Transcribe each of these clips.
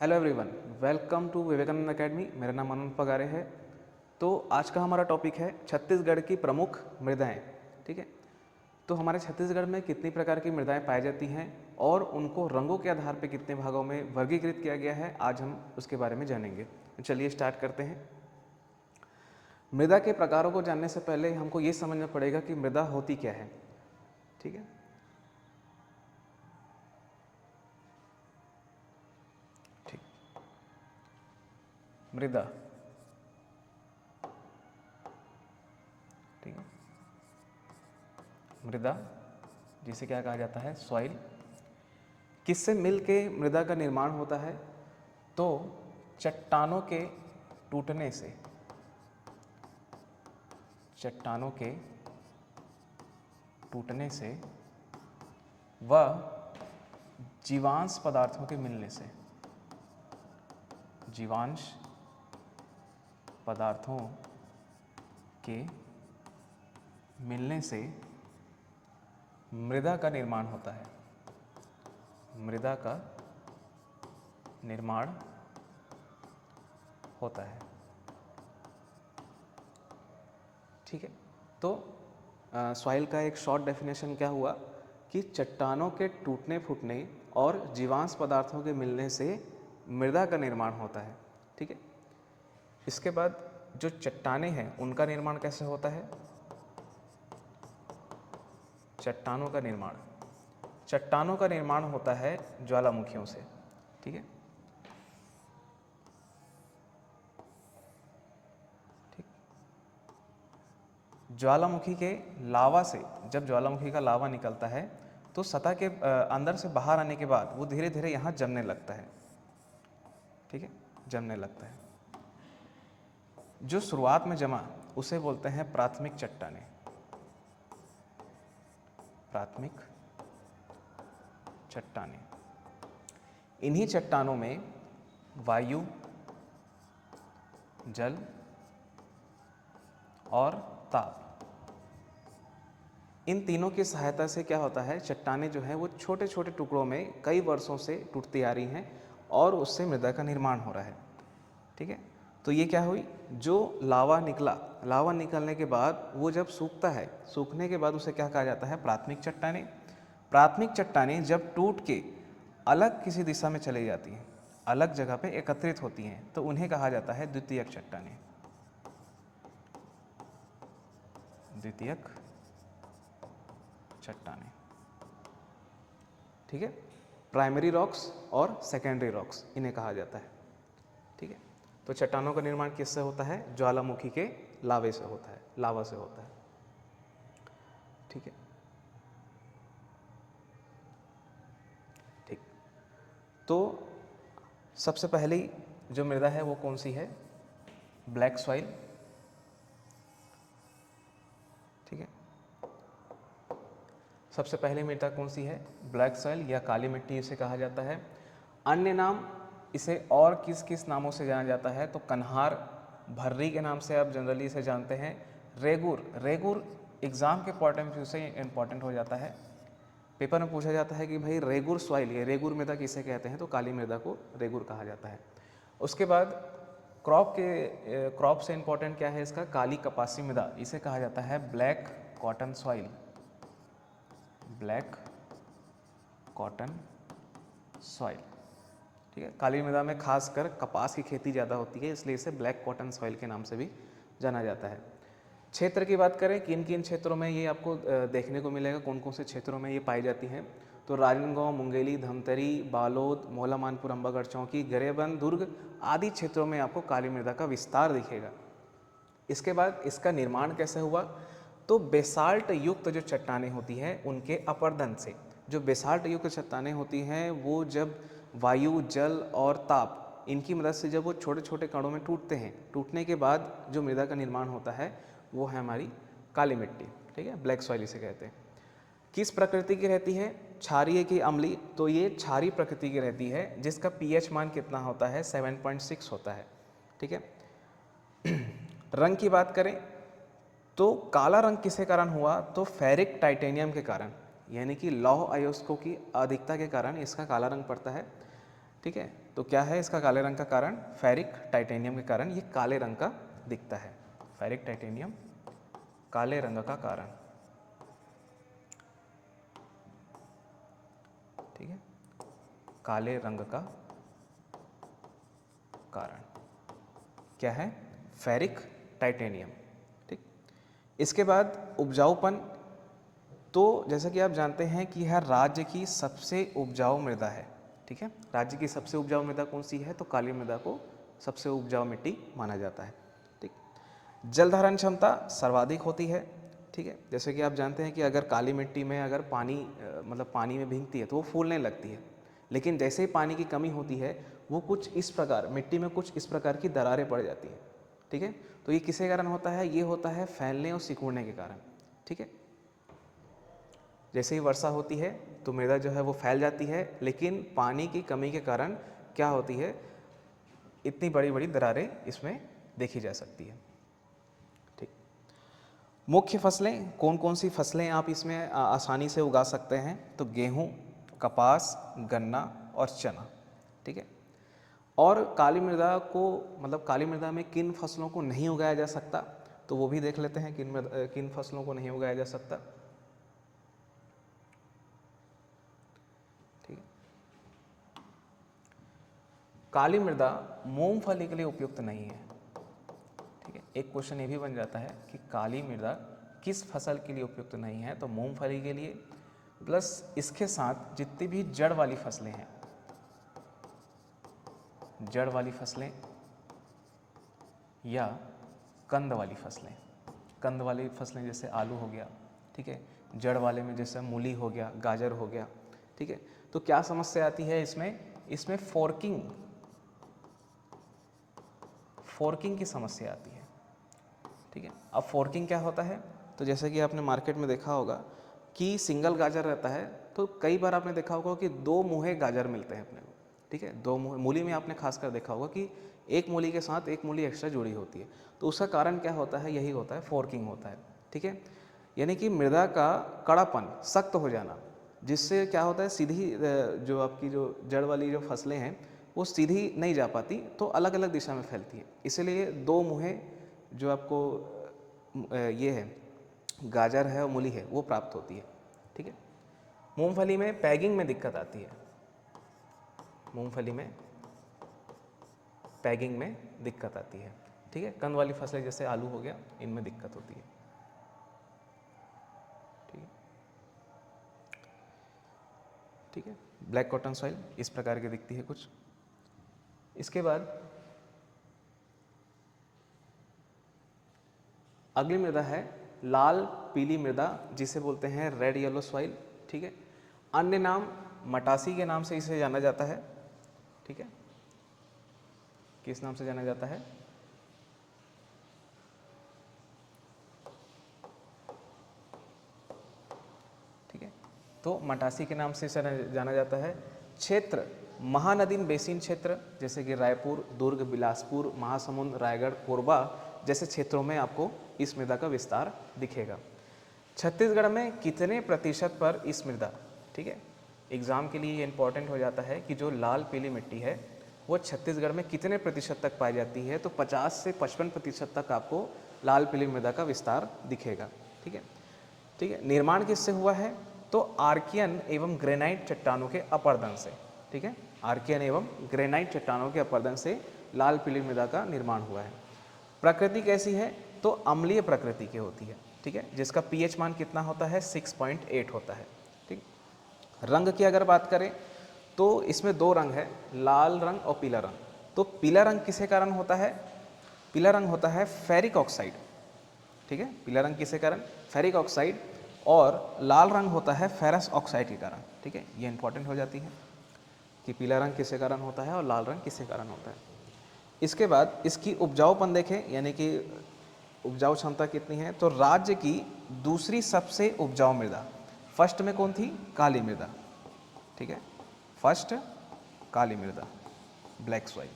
Hello everyone, welcome to Vivekananda academy. मेरा नाम अनंत पगारे है। तो आज का हमारा टॉपिक है छत्तीसगढ़ की प्रमुख मृदाएं। ठीक है, तो हमारे छत्तीसगढ़ में कितनी प्रकार की मृदाएं पाई जाती हैं और उनको रंगों के आधार पर कितने भागों में वर्गीकृत किया गया है, आज हम उसके बारे में जानेंगे। चलिए स्टार्ट करते हैं। मृदा के प्रकारों को जानने से पहले हमको ये समझना पड़ेगा कि मृदा होती क्या है। ठीक है, मृदा, ठीक है, मृदा जिसे क्या कहा जाता है, सॉइल। किससे मिल के मृदा का निर्माण होता है? तो चट्टानों के टूटने से, चट्टानों के टूटने से व जीवांश पदार्थों के मिलने से, जीवांश पदार्थों के मिलने से मृदा का निर्माण होता है। मृदा का निर्माण होता है। ठीक है, तो सॉइल का एक शॉर्ट डेफिनेशन क्या हुआ कि चट्टानों के टूटने फूटने और जीवांश पदार्थों के मिलने से मृदा का निर्माण होता है। ठीक है, इसके बाद जो चट्टानें हैं उनका निर्माण कैसे होता है? चट्टानों का निर्माण, चट्टानों का निर्माण होता है ज्वालामुखियों से। ठीक है, ठीक, ज्वालामुखी के लावा से, जब ज्वालामुखी का लावा निकलता है तो सतह के अंदर से बाहर आने के बाद वो धीरे धीरे यहाँ जमने लगता है। ठीक है, जमने लगता है। जो शुरुआत में जमा उसे बोलते हैं प्राथमिक चट्टानें। प्राथमिक चट्टानें। इन्हीं चट्टानों में वायु, जल और ताप, इन तीनों की सहायता से क्या होता है, चट्टानें जो है वो छोटे छोटे टुकड़ों में कई वर्षों से टूटती आ रही हैं और उससे मृदा का निर्माण हो रहा है। ठीक है, तो ये क्या हुई, जो लावा निकला, लावा निकलने के बाद वो जब सूखता है, सूखने के बाद उसे क्या कहा जाता है, प्राथमिक चट्टानें। प्राथमिक चट्टानें जब टूट के अलग किसी दिशा में चली जाती हैं, अलग जगह पे एकत्रित होती हैं, तो उन्हें कहा जाता है द्वितीयक चट्टानें। द्वितीयक चट्टानें। ठीक है, प्राइमरी रॉक्स और सेकेंडरी रॉक्स इन्हें कहा जाता है। ठीक है, तो चट्टानों का निर्माण किससे होता है? ज्वालामुखी के लावे से होता है, लावा से होता है। ठीक है, ठीक, तो सबसे पहली जो मृदा है वो कौन सी है? Black soil. ठीक है, सबसे पहली मृदा कौन सी है? ब्लैक सॉइल या काली मिट्टी इसे कहा जाता है। अन्य नाम इसे और किस किस नामों से जाना जाता है? तो कन्हार, भर्री के नाम से आप जनरली इसे जानते हैं। रेगुर, रेगुर एग्जाम के पॉइंट ऑफ व्यू से इम्पॉर्टेंट हो जाता है। पेपर में पूछा जाता है कि भाई रेगुर सॉइल, ये रेगुर मृदा किसे कहते हैं? तो काली मृदा को रेगुर कहा जाता है। उसके बाद क्रॉप से इम्पॉर्टेंट क्या है इसका? काली कपासी मृदा, इसे कहा जाता है black cotton soil. Black cotton soil. ठीक है, काली मृदा में खासकर कपास की खेती ज़्यादा होती है, इसलिए इसे ब्लैक कॉटन सॉइल के नाम से भी जाना जाता है। क्षेत्र की बात करें, किन किन क्षेत्रों में ये आपको देखने को मिलेगा, कौन कौन से क्षेत्रों में ये पाई जाती हैं? तो राजनांदगांव, मुंगेली, धमतरी, बालोद, मोहला मानपुर, अंबागढ़ चौकी, गरेबंद, दुर्ग आदि क्षेत्रों में आपको काली मृदा का विस्तार दिखेगा। इसके बाद इसका निर्माण कैसे हुआ? तो बेसाल्ट युक्त जो चट्टानें होती हैं उनके अपर्दन से। जो बेसाल्ट युक्त चट्टानें होती हैं वो जब वायु, जल और ताप इनकी मदद से जब वो छोटे छोटे कणों में टूटते हैं, टूटने के बाद जो मृदा का निर्माण होता है वो है हमारी काली मिट्टी। ठीक है, ब्लैक सॉइल इसे कहते हैं। किस प्रकृति की रहती है? क्षारीय की अम्लीय? तो ये क्षारीय प्रकृति की रहती है, जिसका पीएच मान कितना होता है? 7.6 होता है। ठीक है, रंग की बात करें तो काला रंग किसके कारण हुआ? तो फेरिक टाइटेनियम के कारण, यानी कि लौह अयस्कों की अधिकता के कारण इसका काला रंग पड़ता है। ठीक है, तो क्या है इसका काले रंग का कारण? फेरिक टाइटेनियम के कारण ये काले रंग का दिखता है। फेरिक टाइटेनियम काले रंग का कारण, ठीक है, काले रंग का कारण क्या है? Ferric titanium. ठीक, इसके बाद उपजाऊपन, तो जैसा कि आप जानते हैं कि यह राज्य की सबसे उपजाऊ मृदा है। ठीक है, राज्य की सबसे उपजाऊ मृदा कौन सी है? तो काली मृदा को सबसे उपजाऊ मिट्टी माना जाता है। ठीक, जल धारण क्षमता सर्वाधिक होती है। ठीक है, जैसे कि आप जानते हैं कि अगर काली मिट्टी में अगर पानी मतलब पानी में भीगती है तो वो फूलने लगती है, लेकिन जैसे ही पानी की कमी होती है वो कुछ इस प्रकार मिट्टी में कुछ इस प्रकार की दरारें पड़ जाती हैं। ठीक है, तो ये किसके कारण होता है? ये होता है फैलने और सिकुड़ने के कारण। ठीक है, जैसे ही वर्षा होती है तो मृदा जो है वो फैल जाती है, लेकिन पानी की कमी के कारण क्या होती है, इतनी बड़ी बड़ी दरारें इसमें देखी जा सकती है। ठीक, मुख्य फसलें कौन कौन सी फसलें आप इसमें आसानी से उगा सकते हैं? तो गेहूं, कपास, गन्ना और चना। ठीक है, और काली मृदा को मतलब काली मृदा में किन फसलों को नहीं उगाया जा सकता, तो वो भी देख लेते हैं किन फसलों को नहीं उगाया जा सकता। ठीक है, काली मृदा मूंगफली के लिए उपयुक्त नहीं है। ठीक है, एक क्वेश्चन ये भी बन जाता है कि काली मृदा किस फसल के लिए उपयुक्त नहीं है? तो मूंगफली के लिए, प्लस इसके साथ जितनी भी जड़ वाली फसलें हैं, जड़ वाली फसलें या कंद वाली फसलें, कंद वाली फसलें जैसे आलू हो गया। ठीक है, जड़ वाले में जैसे मूली हो गया, गाजर हो गया। ठीक है, तो क्या समस्या आती है इसमें फोर्किंग की समस्या आती है। ठीक है, अब फोर्किंग क्या होता है? तो जैसे कि आपने मार्केट में देखा होगा कि सिंगल गाजर रहता है, तो कई बार आपने देखा होगा कि दो मुहे गाजर मिलते हैं अपने को। ठीक है, दो मुहे, मूली में आपने खासकर देखा होगा कि एक मूली के साथ एक मूली एक्स्ट्रा जुड़ी होती है, तो उसका कारण क्या होता है? यही होता है, फोर्किंग होता है। ठीक है, यानी कि मृदा का कड़ापन, सख्त हो जाना, जिससे क्या होता है, सीधी जो आपकी जो जड़ वाली जो फसलें हैं वो सीधी नहीं जा पाती, तो अलग अलग दिशा में फैलती है। इसीलिए दो मुहे जो आपको ये है, गाजर है और मूली है, वो प्राप्त होती है। ठीक है, मूंगफली में पैगिंग में दिक्कत आती है, मूंगफली में पैगिंग में दिक्कत आती है। ठीक है, कंद वाली फसलें जैसे आलू हो गया, इनमें दिक्कत होती है। ठीक है, ठीक है, ब्लैक कॉटन सॉइल इस प्रकार की दिखती है कुछ। इसके बाद अगली मृदा है लाल पीली मृदा, जिसे बोलते हैं रेड येलो सॉइल। ठीक है, अन्य नाम मटासी के नाम से इसे जाना जाता है। ठीक है, किस नाम से जाना जाता है? ठीक है, तो मटासी के नाम से इसे जाना जाता है। क्षेत्र महानदी बेसिन क्षेत्र, जैसे कि रायपुर, दुर्ग, बिलासपुर, महासमुंद, रायगढ़, कोरबा जैसे क्षेत्रों में आपको इस मृदा का विस्तार दिखेगा। छत्तीसगढ़ में कितने प्रतिशत पर इस मृदा, ठीक है, एग्जाम के लिए ये इंपॉर्टेंट हो जाता है कि जो लाल पीली मिट्टी है वो छत्तीसगढ़ में कितने प्रतिशत तक पाई जाती है? तो 50 से 55% तक आपको लाल पीली मृदा का विस्तार दिखेगा। ठीक है, ठीक है, निर्माण किससे हुआ है? तो आर्कियन एवं ग्रेनाइट चट्टानों के अपर्दन से। ठीक है, आर्कियन एवं ग्रेनाइट चट्टानों के अपर्दन से लाल पीली मृदा का निर्माण हुआ है। प्रकृति कैसी है? तो अम्लीय प्रकृति की होती है। ठीक है, जिसका पीएच मान कितना होता है? 6.8 होता है। ठीक, रंग की अगर बात करें तो इसमें दो रंग है, लाल रंग और पीला रंग। तो पीला रंग किसके कारण होता है? पीला रंग होता है फेरिक ऑक्साइड। ठीक है, पीला रंग किसके कारण? Ferric oxide. और लाल रंग होता है फेरस ऑक्साइड के कारण। ठीक है, ये इंपॉर्टेंट हो जाती है कि पीला रंग किसके कारण होता है और लाल रंग किसके कारण होता है। इसके बाद इसकी उपजाऊपन देखें, यानी कि उपजाऊ क्षमता कितनी है? तो राज्य की दूसरी सबसे उपजाऊ मृदा, फर्स्ट में कौन थी? काली मृदा। ठीक है, फर्स्ट काली मृदा, ब्लैक सॉइल।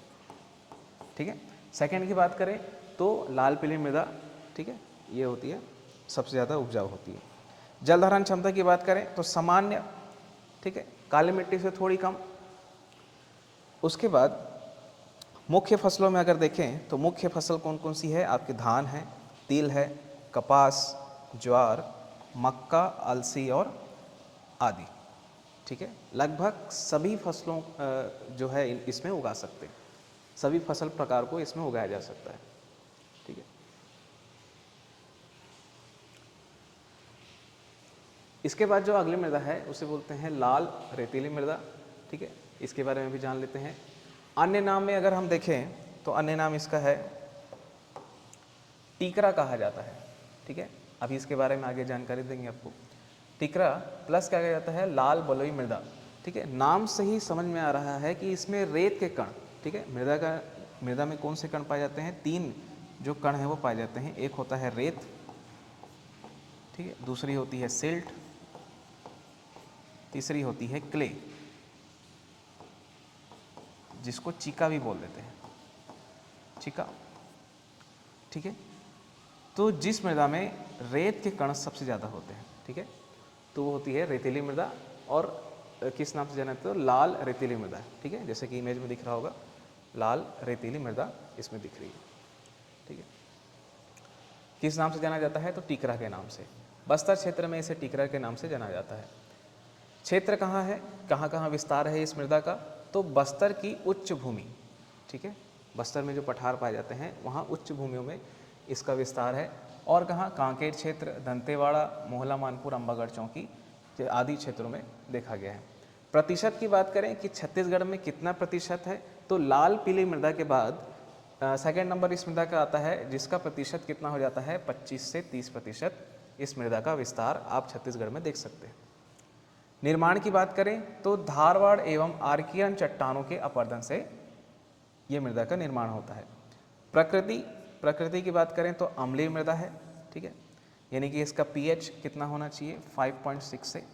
ठीक है, सेकंड की बात करें तो लाल पीली मृदा। ठीक है, ये होती है सबसे ज़्यादा उपजाऊ होती है। जल धारण क्षमता की बात करें तो सामान्य, ठीक है, काली मिट्टी से थोड़ी कम। उसके बाद मुख्य फसलों में अगर देखें तो मुख्य फसल कौन कौन सी है, आपके धान है, तिल है, कपास, ज्वार, मक्का, अलसी और आदि। ठीक है, लगभग सभी फसलों जो है इसमें उगा सकते हैं, सभी फसल प्रकार को इसमें उगाया जा सकता है। ठीक है, इसके बाद जो अगली मृदा है उसे बोलते हैं लाल रेतीली मृदा। ठीक है, इसके बारे में भी जान लेते हैं। अन्य नाम में अगर हम देखें तो अन्य नाम इसका है टीकरा कहा जाता है। ठीक है, अभी इसके बारे में आगे जानकारी देंगे आपको। टीकरा प्लस क्या कहा जाता है, लाल बलुई मृदा। ठीक है, नाम से ही समझ में आ रहा है कि इसमें रेत के कण, ठीक है, मृदा में कौन से कण पाए जाते हैं, 3 जो कण हैं वो पाए जाते हैं। एक होता है रेत, ठीक है, दूसरी होती है सिल्ट, तीसरी होती है क्ले, जिसको चीका भी बोल देते हैं, चीका। ठीक है, तो जिस मृदा में रेत के कण सबसे ज़्यादा होते हैं, ठीक है, तो वो होती है रेतीली मृदा, और किस नाम से जाना जाता है, तो लाल रेतीली मृदा। ठीक है, जैसे कि इमेज में दिख रहा होगा, लाल रेतीली मृदा इसमें दिख रही है। ठीक है, किस नाम से जाना जाता है, तो टीकरा के नाम से। बस्तर क्षेत्र में इसे टीकरा के नाम से जाना जाता है। क्षेत्र कहाँ है, कहाँ कहाँ विस्तार है इस मृदा का, तो बस्तर की उच्च भूमि। ठीक है, बस्तर में जो पठार पाए जाते हैं वहाँ उच्च भूमियों में इसका विस्तार है। और कहाँ, कांकेर क्षेत्र, दंतेवाड़ा, मोहला मानपुर, अंबागढ़ चौकी आदि क्षेत्रों में देखा गया है। प्रतिशत की बात करें कि छत्तीसगढ़ में कितना प्रतिशत है, तो लाल पीली मृदा के बाद सेकेंड नंबर इस मृदा का आता है, जिसका प्रतिशत कितना हो जाता है, 25 से 30% इस मृदा का विस्तार आप छत्तीसगढ़ में देख सकते हैं। निर्माण की बात करें तो धारवाड़ एवं आर्कियन चट्टानों के अपरदन से ये मृदा का निर्माण होता है। प्रकृति की बात करें तो अम्लीय मृदा है। ठीक है, यानी कि इसका पीएच कितना होना चाहिए, 5.6 से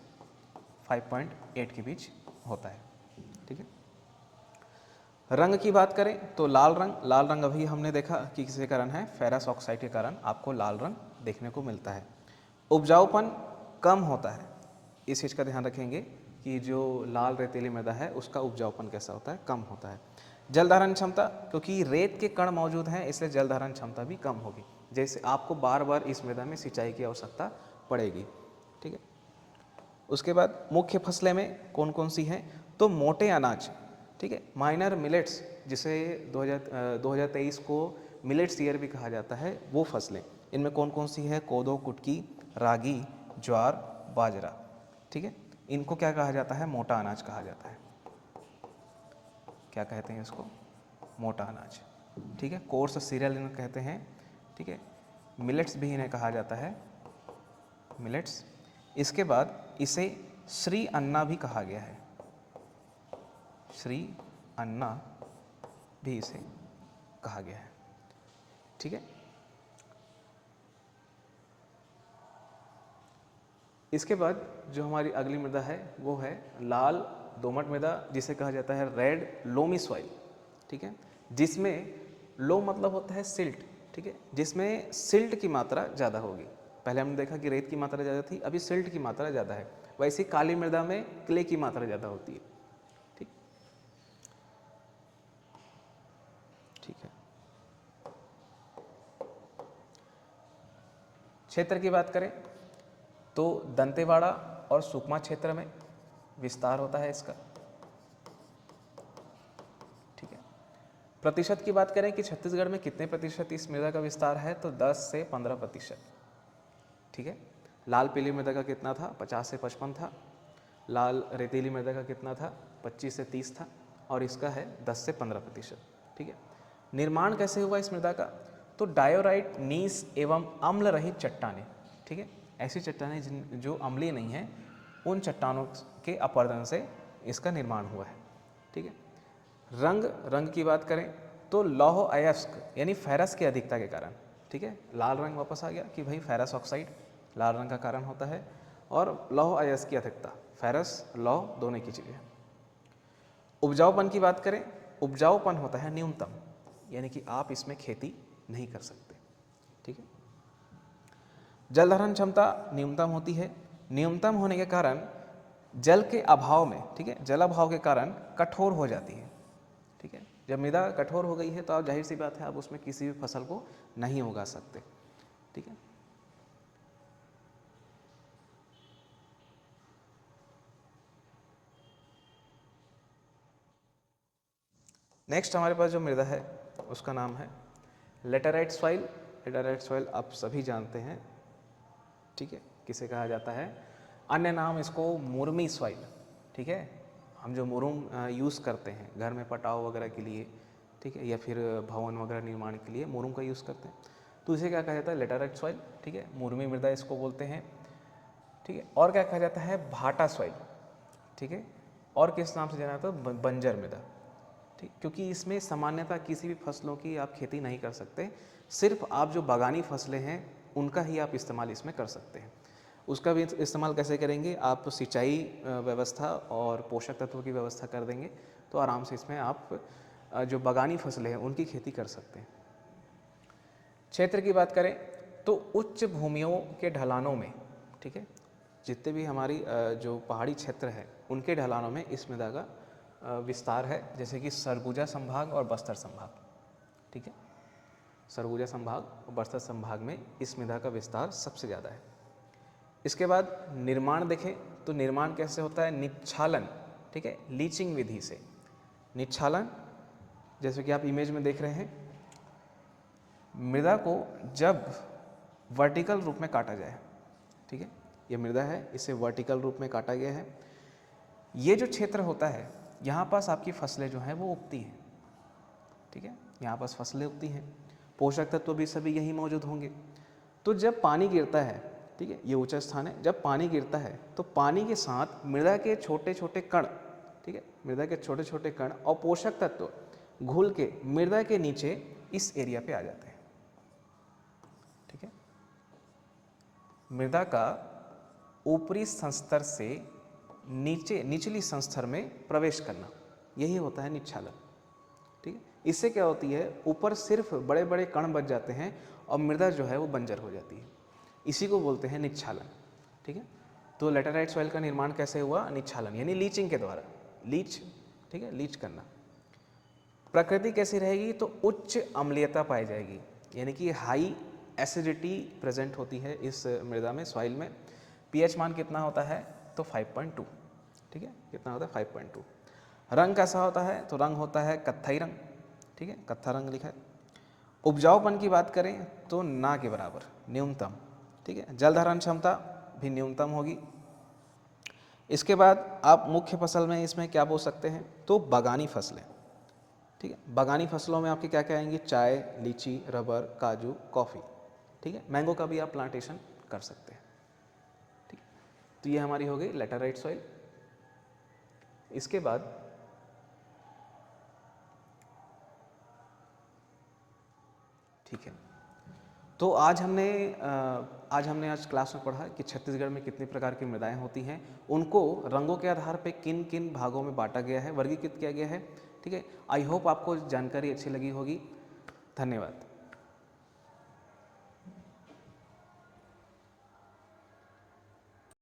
5.8 के बीच होता है। ठीक है, रंग की बात करें तो लाल रंग अभी हमने देखा कि किसके कारण है, फेरस ऑक्साइड के कारण आपको लाल रंग देखने को मिलता है। उपजाऊपन कम होता है, इस चीज़ का ध्यान रखेंगे कि जो लाल रेतीली मृदा है उसका उपजाऊपन कैसा होता है, कम होता है। जल धारण क्षमता, क्योंकि रेत के कण मौजूद हैं इसलिए जल धारण क्षमता भी कम होगी, जैसे आपको बार बार इस मृदा में सिंचाई की आवश्यकता पड़ेगी। ठीक है, उसके बाद मुख्य फसलें में कौन कौन सी हैं, तो मोटे अनाज, ठीक है, माइनर मिलेट्स, जिसे 2023 को मिलेट्स ईयर भी कहा जाता है, वो फसलें इनमें कौन कौन सी है, कोदो, कुटकी, रागी, ज्वार, बाजरा। ठीक है, इनको क्या कहा जाता है, मोटा अनाज कहा जाता है। क्या कहते हैं इसको, मोटा अनाज। ठीक है, कोर्स सीरियल इन्हें कहते हैं। ठीक है, मिलेट्स भी इन्हें कहा जाता है, मिलेट्स। इसके बाद इसे श्री अन्ना भी कहा गया है, श्री अन्ना भी इसे कहा गया है। ठीक है, इसके बाद जो हमारी अगली मृदा है वो है लाल दोमट मृदा, जिसे कहा जाता है रेड लोमी सॉइल। ठीक है, जिसमें लो मतलब होता है सिल्ट। ठीक है, जिसमें सिल्ट की मात्रा ज़्यादा होगी। पहले हमने देखा कि रेत की मात्रा ज़्यादा थी, अभी सिल्ट की मात्रा ज़्यादा है। वैसे काली मृदा में क्ले की मात्रा ज़्यादा होती है। ठीक, ठीक है। क्षेत्र की बात करें तो दंतेवाड़ा और सुकमा क्षेत्र में विस्तार होता है इसका। ठीक है, प्रतिशत की बात करें कि छत्तीसगढ़ में कितने प्रतिशत इस मृदा का विस्तार है, तो 10 से 15%। ठीक है, लाल पीली मृदा का कितना था, 50 से 55 था। लाल रेतीली मृदा का कितना था, 25 से 30 था, और इसका है 10 से 15%। ठीक है, निर्माण कैसे हुआ इस मृदा का, तो डायोराइट, नीस एवं अम्ल रहित चट्टानें। ठीक है, ऐसी चट्टानें जो अम्लीय नहीं है, उन चट्टानों के अपरदन से इसका निर्माण हुआ है। ठीक है, रंग की बात करें तो लौह अयस्क यानी फेरस की अधिकता के कारण। ठीक है, लाल रंग वापस आ गया कि भाई फेरस ऑक्साइड लाल रंग का कारण होता है, और लौह अयस्क की अधिकता, फेरस लौह दोनों की चीज़ें। उपजाऊपन की बात करें, उपजाऊपन होता है न्यूनतम, यानी कि आप इसमें खेती नहीं कर सकते। ठीक है, जल धारण क्षमता न्यूनतम होती है। न्यूनतम होने के कारण जल के अभाव में, ठीक है, जल अभाव के कारण कठोर हो जाती है। जब मृदा कठोर हो गई है तो आप जाहिर सी बात है आप उसमें किसी भी फसल को नहीं उगा सकते। ठीक है। नेक्स्ट हमारे पास जो मृदा है उसका नाम है लेटराइट सॉइल। लेटराइट सॉइल आप सभी जानते हैं, ठीक है, किसे कहा जाता है, अन्य नाम इसको मुरमी सॉइल। ठीक है, हम जो मुरुम यूज़ करते हैं घर में पटाव वगैरह के लिए, ठीक है, या फिर भवन वगैरह निर्माण के लिए मुरुम का यूज़ करते हैं, तो इसे क्या कहा जाता है, लेटराइट सॉइल। ठीक है, मुरमी मृदा इसको बोलते हैं। ठीक है, और क्या कहा जाता है, भाटा सॉइल। ठीक है, और किस नाम से जाना जाता है, बंजर मृदा। ठीक, क्योंकि इसमें सामान्यतः किसी भी फसलों की आप खेती नहीं कर सकते, सिर्फ आप जो बागानी फसलें हैं उनका ही आप इस्तेमाल इसमें कर सकते हैं। उसका भी इस्तेमाल कैसे करेंगे, आप सिंचाई व्यवस्था और पोषक तत्वों की व्यवस्था कर देंगे तो आराम से इसमें आप जो बागानी फसलें हैं उनकी खेती कर सकते हैं। क्षेत्र की बात करें तो उच्च भूमियों के ढलानों में, ठीक है, जितने भी हमारी जो पहाड़ी क्षेत्र है उनके ढलानों में इस मृदा का विस्तार है, जैसे कि सरगुजा संभाग और बस्तर संभाग। ठीक है, सरगुजा संभाग और बस्तर संभाग में इस मृदा का विस्तार सबसे ज़्यादा है। इसके बाद निर्माण देखें तो निर्माण कैसे होता है, निच्छालन। ठीक है, लीचिंग विधि से निच्छालन, जैसे कि आप इमेज में देख रहे हैं, मृदा को जब वर्टिकल रूप में काटा जाए, ठीक है, ये मृदा है, इसे वर्टिकल रूप में काटा गया है। ये जो क्षेत्र होता है यहाँ पास आपकी फसलें जो हैं वो उगती हैं। ठीक है, यहाँ पास फसलें उगती हैं, पोषक तत्व भी सभी यही मौजूद होंगे। तो जब पानी गिरता है, ठीक है, ये ऊंचा स्थान है, जब पानी गिरता है तो पानी के साथ मृदा के छोटे छोटे कण, ठीक है, मृदा के छोटे छोटे कण और पोषक तत्व घुल के मृदा के नीचे इस एरिया पे आ जाते हैं। ठीक है, मृदा का ऊपरी संस्तर से निचली संस्तर में प्रवेश करना, यही होता है निच्छालन। ठीक है, इससे क्या होती है, ऊपर सिर्फ बड़े बड़े कण बच जाते हैं और मृदा जो है वो बंजर हो जाती है, इसी को बोलते हैं निच्छालन। ठीक है, तो लेटराइट सॉइल का निर्माण कैसे हुआ, निच्छालन यानी लीचिंग के द्वारा, लीच, ठीक है, लीच करना। प्रकृति कैसी रहेगी, तो उच्च अम्लीयता पाई जाएगी, यानी कि हाई एसिडिटी प्रेजेंट होती है इस मृदा में, सॉइल में। पीएच मान कितना होता है, तो 5.2। ठीक है, कितना होता है, 5.2। रंग कैसा होता है, तो रंग होता है कत्थई रंग। ठीक है, कत्था रंग लिखा है। उपजाऊपन की बात करें तो ना के बराबर, न्यूनतम। ठीक है, जल धारण क्षमता भी न्यूनतम होगी। इसके बाद आप मुख्य फसल में इसमें क्या बो सकते हैं, तो बागानी फसलें। ठीक है, बागानी फसलों में आपके क्या क्या आएंगी, चाय, लीची, रबर, काजू, कॉफ़ी। ठीक है, मैंगो का भी आप प्लांटेशन कर सकते हैं। ठीक है, तो ये हमारी हो गई लेटराइट सॉइल। इसके बाद ठीक है, तो आज हमने क्लास में पढ़ा कि छत्तीसगढ़ में कितनी प्रकार की मृदाएं होती हैं, उनको रंगों के आधार पे किन किन भागों में बांटा गया है, वर्गीकृत किया गया है। ठीक है, आई होप आपको जानकारी अच्छी लगी होगी। धन्यवाद।